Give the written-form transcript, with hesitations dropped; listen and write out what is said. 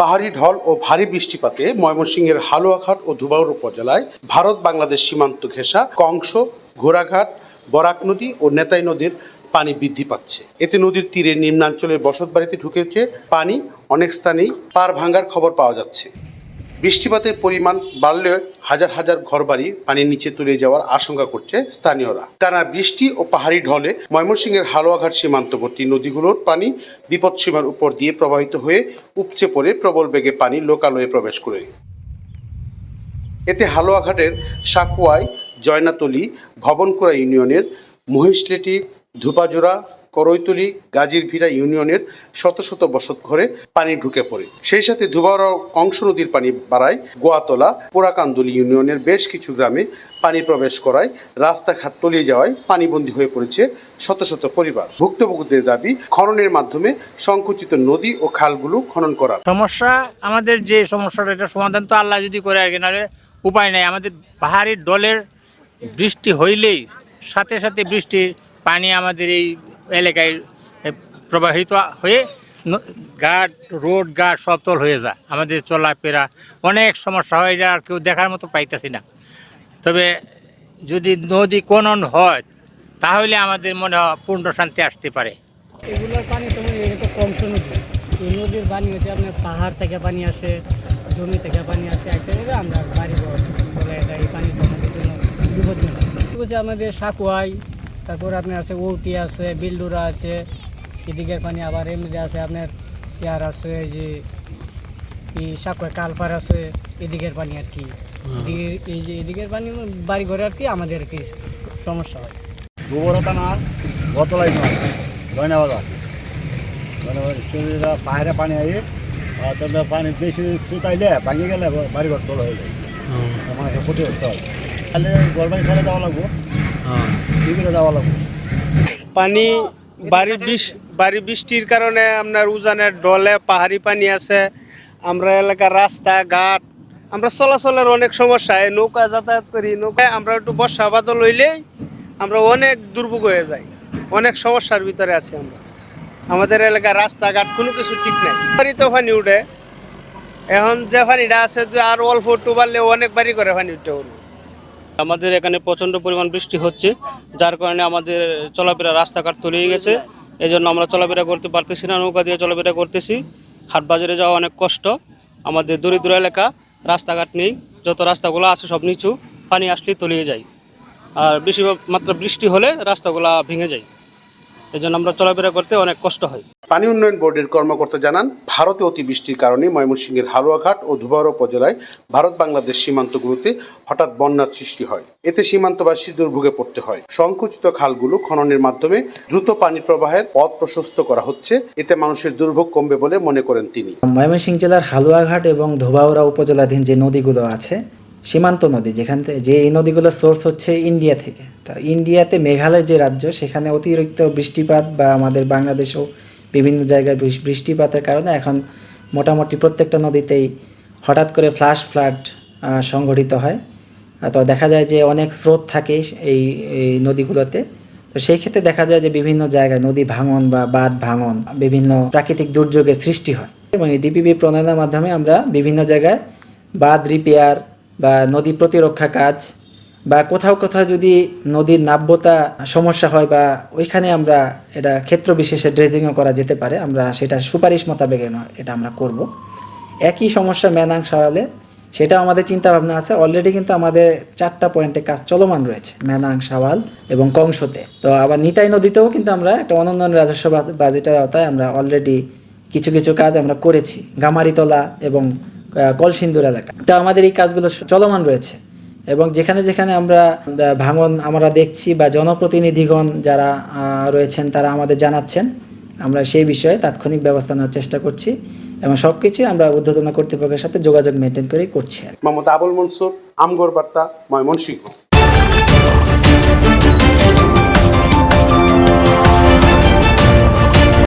পাহাড়ি ঢল ও ভারী বৃষ্টিপাতে ময়মনসিংহের হালুয়াঘাট ও ধোবাউড়া উপজেলায় ভারত বাংলাদেশ সীমান্ত ঘেঁষা কংস, ঘোড়াঘাট, বরাক নদী ও নেতাই নদীর পানি বৃদ্ধি পাচ্ছে। এতে নদীর তীরে নিম্নাঞ্চলের বসতবাড়িতে ঢুকেছে পানি, অনেক স্থানেই পাড় ভাঙার খবর পাওয়া যাচ্ছে। বৃষ্টিপাতের পরিমাণ বাড়লে হাজার হাজার ঘরবাড়ি পানির নিচে তলিয়ে যাওয়ার আশঙ্কা করছে স্থানীয়রা। টানা বৃষ্টি ও পাহাড়ি ঢলে ময়মনসিংহের হালুয়াঘাট সীমান্তবর্তী নদীগুলোর পানি বিপদসীমার উপর দিয়ে প্রবাহিত হয়ে উপচে পড়ে প্রবল বেগে পানি লোকালয়ে প্রবেশ করে। এতে হালুয়াঘাটের সাকুয়াই, জয়নাতলি, ভবনকুড়া ইউনিয়নের মহিষলেটি, ধুপাজোড়া, করৈতলি, গাজীরভিটা ইউনিয়নের শত শত বসত ঘরে পানি ঢুকে পড়ে। সেই সাথে ধোবাউড়া কংস নদীর পানি বাড়ায় গোয়াতলা, পোড়াকান্দুলি ইউনিয়নের বেশ কিছু গ্রামে পানি প্রবেশ করায় রাস্তাঘাট তলিয়ে যাওয়ায় পানিবন্দী হয়ে পড়েছে শত শত পরিবার। ভুক্তভোগীদের দাবি খননের মাধ্যমে সংকুচিত নদী ও খালগুলো খনন করার। সমস্যা আমাদের যে সমস্যাটা, এটা সমাধান তো আল্লাহ যদি করে আর কি, নাহলে উপায় নাই। আমাদের পাহাড়ি ডলের বৃষ্টি হইলেই সাথে সাথে বৃষ্টির পানি আমাদের এই এলাকায় প্রবাহিত হয়ে ঘাট, রোড ঘাট সব তল হয়ে যায়। আমাদের চলাফেরা অনেক সমস্যা হয়, এটা আর কেউ দেখার মতো পাইতেছি না। তবে যদি নদী খনন হয় তাহলে আমাদের মনে হয় পূর্ণ শান্তি আসতে পারে। এগুলোর পানি তো এটা কংস নদী। এই নদীর পানি হচ্ছে আপনার পাহাড় থেকে পানি আসে, জমি থেকে পানি আসে, একসাথে আমরা বাড়ি বলে এই পানি আমাদের জন্য বিপজ্জনক। হচ্ছে আমাদের সাকুয়াই, তারপর আপনার আছে ওটি আছে, বিলডুরা আছে, এদিকের পানি আবার এমনি আছে আপনার ইয়ার আছে যে এই সাকুয়াই কালপার আছে, এদিকের পানি আর কি। এই যে এদিকের পানি বাড়ি ঘরে আর কি আমাদের আর কি সমস্যা হয়। গোবরা থানার গতলাই নয় গয়নাবাজার শরীরে পাহাড়ে পানি আইয়ে তবে পানি বেশি চুতাইলে ভাঙি গেলে বাড়িঘর তোলা হয়ে যায়, আমাকে ক্ষতিগ্রস্ত হয়। তাহলে গরবাই ফেলে যাওয়া লাগবো, টিভিতে যাওয়া লাগবো। পানি বাড়ি বৃষ্টির কারণে আপনার উজানের ডলে পাহাড়ি পানি আছে। আমরা এলাকার রাস্তাঘাট, আমরা চলাচলের অনেক সমস্যা। নৌকা যাতায়াত করি, নৌকায় আমরা একটু বর্ষা বাদল হইলেই আমরা অনেক দুর্ভোগ হয়ে যাই, অনেক সমস্যার ভিতরে আছি আমরা। আমাদের এলাকার রাস্তাঘাট কোনো কিছু ঠিক নাই, বাড়িতে পানি উঠে। এখন যে পানিটা আছে আর অল্প একটু বাড়লে অনেক বাড়ি করে পানি উঠতে পারবো। আমাদের এখানে প্রচণ্ড পরিমাণ বৃষ্টি হচ্ছে, যার কারণে আমাদের চলাফেরা রাস্তাঘাট তলিয়ে গেছে। এই জন্য আমরা চলাফেরা করতে পারতেছি না, নৌকা দিয়ে চলাফেরা করতেছি। হাট বাজারে যাওয়া অনেক কষ্ট। আমাদের দরিদ্র এলাকা, রাস্তাঘাট নেই, যত রাস্তাগুলো আছে সব নিচু, পানি আসলেই তলিয়ে যায়। আর বেশি মাত্রা বৃষ্টি হলে রাস্তাগুলো ভেঙে যায়, এই জন্য আমরা চলাফেরা করতে অনেক কষ্ট হয়। পানি উন্নয়ন বোর্ডের কর্মকর্তা জানান, ভারতে অতিবৃষ্টির কারণে ময়মনসিংহের হালুয়াঘাট ও ধোবাউড়া উপজেলায় ভারত বাংলাদেশ সীমান্তগুলোতে হঠাৎ বন্যার সৃষ্টি হয়। এতে সীমান্তবাসী দুর্ভোগে পড়তে হয়। সংকুচিত খালগুলো খননের মাধ্যমে দ্রুত পানি প্রবাহের পথ প্রশস্ত করা হচ্ছে। এতে মানুষের দুর্ভোগ কমবে বলে মনে করেন তিনি। ময়মনসিংহ জেলার হালুয়াঘাট এবং ধোবাউড়া উপজেলাধীন যে নদীগুলো আছে, সীমান্ত নদী, যেখান থেকে যে এই নদীগুলোর সোর্স হচ্ছে ইন্ডিয়া থেকে। তা ইন্ডিয়াতে মেঘালয় যে রাজ্য, সেখানে অতিরিক্ত বৃষ্টিপাত বা আমাদের বাংলাদেশেও বিভিন্ন জায়গায় বৃষ্টিপাতের কারণে এখন মোটামুটি প্রত্যেকটা নদীতেই হঠাৎ করে ফ্লাড সংঘটিত হয়। তো দেখা যায় যে অনেক স্রোত থাকে এই নদীগুলোতে। তো সেই ক্ষেত্রে দেখা যায় যে বিভিন্ন জায়গায় নদী ভাঙন বা বাঁধ ভাঙন, বিভিন্ন প্রাকৃতিক দুর্যোগের সৃষ্টি হয়। এবং এই ডিপিপি প্রণয়নের মাধ্যমে আমরা বিভিন্ন জায়গায় বাঁধ রিপেয়ার বা নদী প্রতিরক্ষা কাজ বা কোথাও কোথাও যদি নদীর নাব্যতা সমস্যা হয় বা ওইখানে আমরা এটা ক্ষেত্র বিশেষে ড্রেজিংও করা যেতে পারে, আমরা সেটা সুপারিশ মোতাবেক এটা আমরা করব। একই সমস্যা মেনাং সাওয়ালে, সেটাও আমাদের চিন্তা ভাবনা আছে। অলরেডি কিন্তু আমাদের 4টা পয়েন্টে কাজ চলমান রয়েছে, মেনাং, সাওয়াল এবং কংসতে। তো আবার নিতাই নদীতেও কিন্তু আমরা একটা অনুন্নয়ন রাজস্ব বাজেটের আওতায় আমরা অলরেডি কিছু কিছু কাজ আমরা করেছি, গামারিতলা এবং কলসিন্দুর এলাকা। তো আমাদের এই কাজগুলো চলমান রয়েছে এবং যেখানে যেখানে আমরা ভাঙন আমরা দেখছি বা জনপ্রতিনিধিগণ যারা রয়েছেন তারা আমাদের জানাচ্ছেন, আমরা সেই বিষয়ে তাৎক্ষণিক ব্যবস্থা নেওয়ার চেষ্টা করছি এবং সব কিছুই আমরা ঊর্ধ্বতন কর্তৃপক্ষের সাথে যোগাযোগ মেনটেন করেই করছি। মোহাম্মদ আবুল মনসুর, আমগর বার্তা, ময়মনসিংহ।